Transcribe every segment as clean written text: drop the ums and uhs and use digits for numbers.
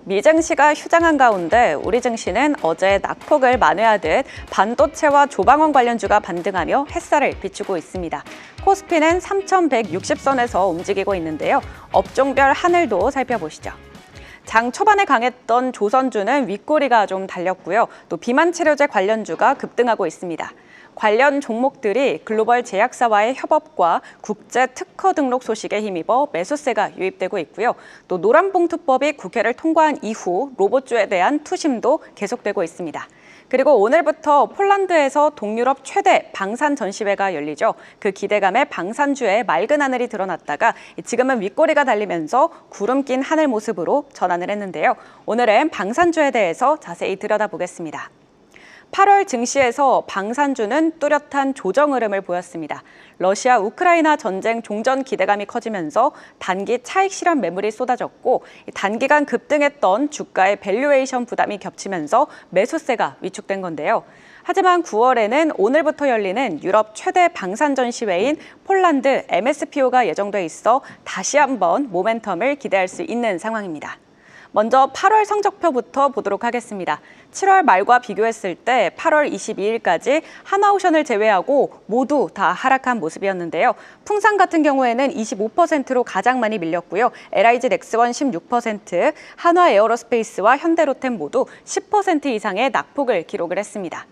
미 증시가 휴장한 가운데 우리 증시는 어제 낙폭을 만회하듯 반도체와 조방원 관련주가 반등하며 햇살을 비추고 있습니다. 코스피는 3,160선에서 움직이고 있는데요. 업종별 하늘도 살펴보시죠. 장 초반에 강했던 조선주는 윗꼬리가 좀 달렸고요. 또 비만 치료제 관련주가 급등하고 있습니다. 관련 종목들이 글로벌 제약사와의 협업과 국제 특허 등록 소식에 힘입어 매수세가 유입되고 있고요. 또 노란봉투법이 국회를 통과한 이후 로봇주에 대한 투심도 계속되고 있습니다. 그리고 오늘부터 폴란드에서 동유럽 최대 방산 전시회가 열리죠. 그 기대감에 방산주의 맑은 하늘이 드러났다가 지금은 윗꼬리가 달리면서 구름 낀 하늘 모습으로 전환을 했는데요. 오늘은 방산주에 대해서 자세히 들여다보겠습니다. 8월 증시에서 방산주는 뚜렷한 조정 흐름을 보였습니다. 러시아 우크라이나 전쟁 종전 기대감이 커지면서 단기 차익 실현 매물이 쏟아졌고 단기간 급등했던 주가의 밸류에이션 부담이 겹치면서 매수세가 위축된 건데요. 하지만 9월에는 오늘부터 열리는 유럽 최대 방산 전시회인 폴란드 MSPO가 예정돼 있어 다시 한번 모멘텀을 기대할 수 있는 상황입니다. 먼저 8월 성적표부터 보도록 하겠습니다. 7월 말과 비교했을 때 8월 22일까지 하나오션을 제외하고 모두 다 하락한 모습이었는데요. 풍산 같은 경우에는 25%로 가장 많이 밀렸고요. LIG 넥스원 16%, 한화에어로스페이스와 현대로템 모두 10% 이상의 낙폭을 기록을 했습니다.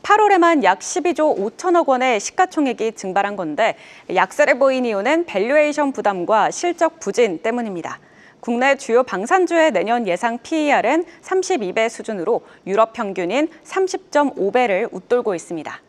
8월에만 약 12조 5천억 원의 시가총액이 증발한 건데 약세를 보인 이유는 밸류에이션 부담과 실적 부진 때문입니다. 국내 주요 방산주의 내년 예상 PER은 32배 수준으로 유럽 평균인 30.5배를 웃돌고 있습니다.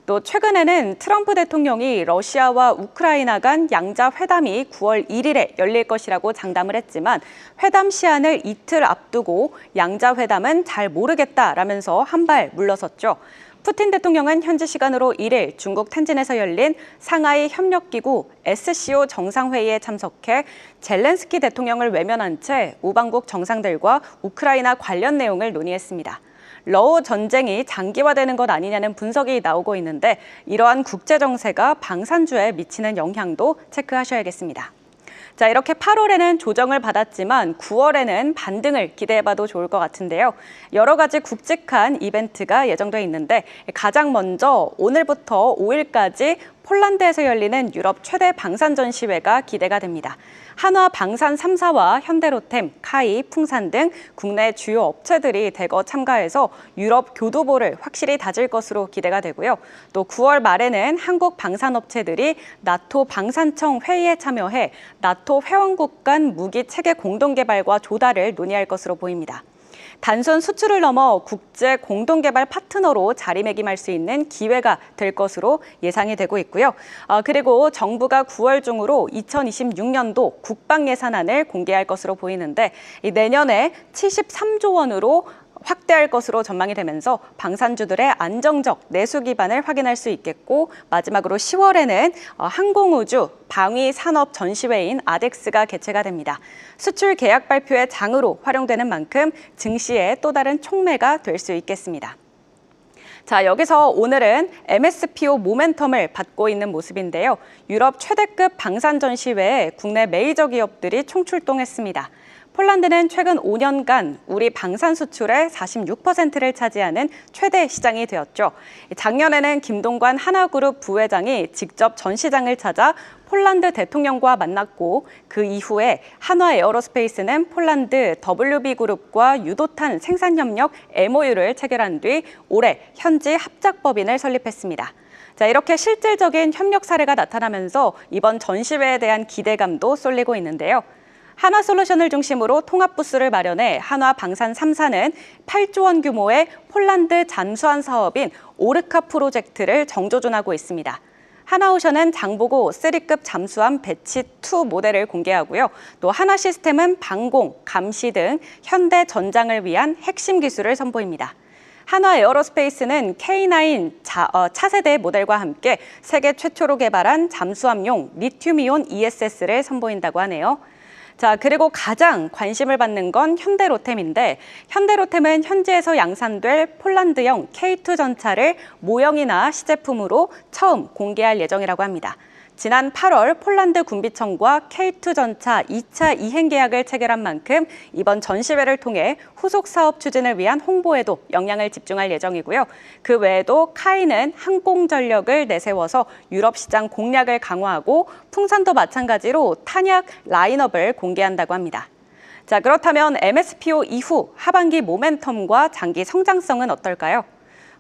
또 최근에는 트럼프 대통령이 러시아와 우크라이나 간 양자 회담이 9월 1일에 열릴 것이라고 장담을 했지만 회담 시한을 이틀 앞두고 양자 회담은 잘 모르겠다라면서 한 발 물러섰죠. 푸틴 대통령은 현지 시간으로 1일 중국 텐진에서 열린 상하이 협력기구 SCO 정상회의에 참석해 젤렌스키 대통령을 외면한 채 우방국 정상들과 우크라이나 관련 내용을 논의했습니다. 러우 전쟁이 장기화되는 것 아니냐는 분석이 나오고 있는데 이러한 국제 정세가 방산주에 미치는 영향도 체크하셔야겠습니다. 자, 이렇게 8월에는 조정을 받았지만 9월에는 반등을 기대해봐도 좋을 것 같은데요. 여러 가지 굵직한 이벤트가 예정돼 있는데 가장 먼저 오늘부터 5일까지 폴란드에서 열리는 유럽 최대 방산 전시회가 기대가 됩니다. 한화 방산 3사와 현대로템, 카이, 풍산 등 국내 주요 업체들이 대거 참가해서 유럽 교두보를 확실히 다질 것으로 기대가 되고요. 또 9월 말에는 한국 방산업체들이 나토 방산청 회의에 참여해 나토 회원국 간 무기 체계 공동 개발과 조달을 논의할 것으로 보입니다. 단순 수출을 넘어 국제 공동개발 파트너로 자리매김할 수 있는 기회가 될 것으로 예상이 되고 있고요. 그리고 정부가 9월 중으로 2026년도 국방 예산안을 공개할 것으로 보이는데 내년에 73조 원으로 확대할 것으로 전망이 되면서 방산주들의 안정적 내수 기반을 확인할 수 있겠고 마지막으로 10월에는 항공우주 방위산업 전시회인 아덱스가 개최가 됩니다. 수출 계약 발표의 장으로 활용되는 만큼 증시의 또 다른 촉매가 될 수 있겠습니다. 자, 여기서 오늘은 MSPO 모멘텀을 받고 있는 모습인데요. 유럽 최대급 방산 전시회에 국내 메이저 기업들이 총출동했습니다. 폴란드는 최근 5년간 우리 방산 수출의 46%를 차지하는 최대 시장이 되었죠. 작년에는 김동관 하나그룹 부회장이 직접 전시장을 찾아 폴란드 대통령과 만났고 그 이후에 한화에어로스페이스는 폴란드 WB그룹과 유도탄 생산협력 MOU를 체결한 뒤 올해 현지 합작법인을 설립했습니다. 자, 이렇게 실질적인 협력 사례가 나타나면서 이번 전시회에 대한 기대감도 쏠리고 있는데요. 한화솔루션을 중심으로 통합부스를 마련해 한화방산 3사는 8조 원 규모의 폴란드 잠수함 사업인 오르카 프로젝트를 정조준하고 있습니다. 하나오션은 장보고 3급 잠수함 배치2 모델을 공개하고요. 또 하나시스템은 방공, 감시 등 현대 전장을 위한 핵심 기술을 선보입니다. 한화에어로스페이스는 K9 차세대 모델과 함께 세계 최초로 개발한 잠수함용 리튬이온 ESS를 선보인다고 하네요. 자, 그리고 가장 관심을 받는 건 현대로템인데 현대로템은 현지에서 양산될 폴란드형 K2 전차를 모형이나 시제품으로 처음 공개할 예정이라고 합니다. 지난 8월 폴란드 군비청과 K2 전차 2차 이행 계약을 체결한 만큼 이번 전시회를 통해 후속 사업 추진을 위한 홍보에도 영향을 집중할 예정이고요. 그 외에도 카이는 항공전력을 내세워서 유럽 시장 공략을 강화하고 풍산도 마찬가지로 탄약 라인업을 공개한다고 합니다. 자, 그렇다면 MSPO 이후 하반기 모멘텀과 장기 성장성은 어떨까요?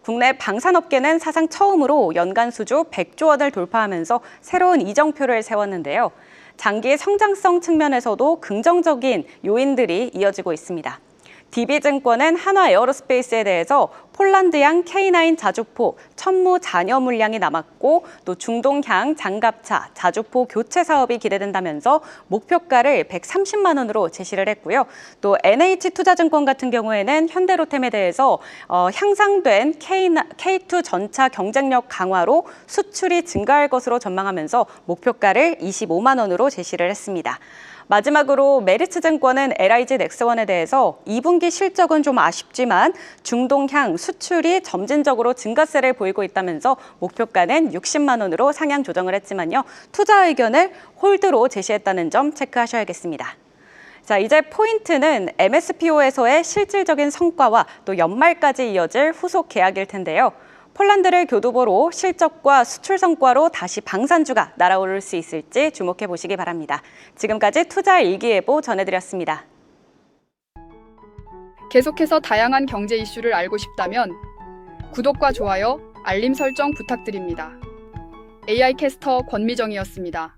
국내 방산업계는 사상 처음으로 연간 수주 100조 원을 돌파하면서 새로운 이정표를 세웠는데요. 장기 성장성 측면에서도 긍정적인 요인들이 이어지고 있습니다. DB증권은 한화에어로스페이스에 대해서 폴란드양 K9 자주포 천무 잔여 물량이 남았고 또 중동향 장갑차 자주포 교체 사업이 기대된다면서 목표가를 130만 원으로 제시를 했고요. 또 NH투자증권 같은 경우에는 현대로템에 대해서 향상된 K2 전차 경쟁력 강화로 수출이 증가할 것으로 전망하면서 목표가를 25만 원으로 제시를 했습니다. 마지막으로 메리츠증권은 LIG 넥스원에 대해서 2분기 실적은 좀 아쉽지만 중동향 수출이 점진적으로 증가세를 보이고 있다면서 목표가는 60만 원으로 상향 조정을 했지만요. 투자 의견을 홀드로 제시했다는 점 체크하셔야겠습니다. 자, 이제 포인트는 MSPO에서의 실질적인 성과와 또 연말까지 이어질 후속 계약일 텐데요. 폴란드를 교두보로 실적과 수출 성과로 다시 방산주가 날아오를 수 있을지 주목해 보시기 바랍니다. 지금까지 투자 일기예보 전해드렸습니다. 계속해서 다양한 경제 이슈를 알고 싶다면 구독과 좋아요, 알림 설정 부탁드립니다. AI 캐스터 권미정이었습니다.